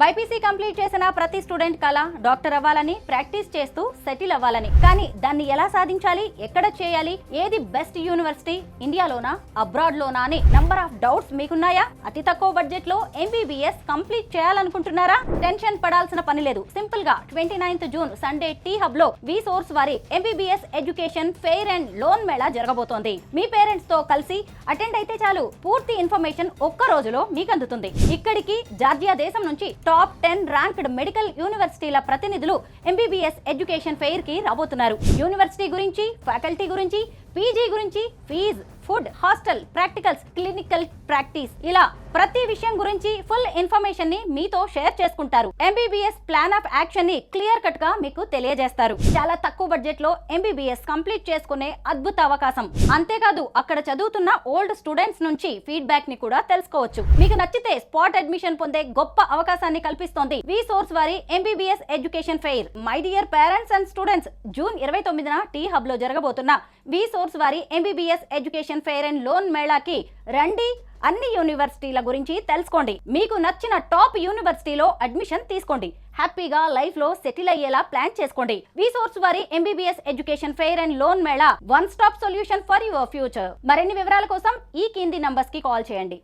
BiPC complete చేసిన ప్రతి student కళ డాక్టర్ అవ్వాలని, ప్రాక్టీస్ చేస్తూ సెటిల్ అవ్వాలని. కానీ దాన్ని ఎలా సాధించాలి, ఎక్కడ చేయాలి, ఏది బెస్ట్ యూనివర్సిటీ, ఇండియాలోనా అబ్రాడ్ లోనా అని నంబర్ ఆఫ్ డౌట్స్ మీకున్నాయా? అతి తక్కువ బడ్జెట్ లో ఎంబీబీఎస్ కంప్లీట్ చేయాలనుకుంటున్నారా? టెన్షన్ పడాల్సిన పని లేదు. సింపుల్ గా 29th June Sunday tea Hub లో వి సోర్స్ వారి MBBS education fair and loan Mela జరగబోతోంది. మీ పేరెంట్స్ తో కలిసి అటెండ్ అయితే చాలు, పూర్తి ఇన్ఫర్మేషన్ ఒక్క రోజులో మీకు అందుతుంది. ఇక్కడికి జార్జియా దేశం నుంచి టాప్ 10 ర్యాంక్డ్ మెడికల్ యూనివర్సిటీల ప్రతినిధులు ఎంబీబీఎస్ ఎడ్యుకేషన్ ఫెయిర్ కి రాబోతున్నారు. యూనివర్సిటీ గురించి, ఫ్యాకల్టీ గురించి, పీజీ గురించి, fees, food, hostel, practicals, clinical practice, ఇలా ప్రతి విషయం గురించి ఫుల్ ఇన్ఫర్మేషన్ ని మీతో షేర్ చేసుకుంటారు. ఎంబీబీఎస్ ప్లాన్ ఆఫ్ యాక్షన్ ని క్లియర్ కట్ గా మీకు తెలియజేస్తారు. చాలా తక్కువ బడ్జెట్ లో ఎంబీబీఎస్ కంప్లీట్ చేసుకునే అద్భుత అవకాశం. అంతేకాదు అక్కడ చదువుతున్న ఓల్డ్ స్టూడెంట్స్ నుంచి ఫీడ్బ్యాక్ ని కూడా తెలుసుకోవచ్చు. మీకు నచ్చితే స్పాట్ అడ్మిషన్ పొందే గొప్ప అవకాశాన్ని కల్పిస్తోంది వి సోర్స్ వారి MBBS education fair. My dear parents and students, June 29న టీ హబ్ లో జరగబోతున్న వి సోర్స్ వారి MBBS education fair and loan మేళాకి రండి. అన్ని యూనివర్సిటీల గురించి తెలుసుకోండి. మీకు నచ్చిన టాప్ యూనివర్సిటీలో అడ్మిషన్ తీసుకోండి. హ్యాపీగా లైఫ్ లో సెటిల్ అయ్యేలా ప్లాన్ చేసుకోండి. వి సోర్స్ వారి MBBS education fair and loan Mela one stop solution for your future. మరిన్ని వివరాల కోసం ఈ కింది నంబర్స్ కి కాల్ చేయండి.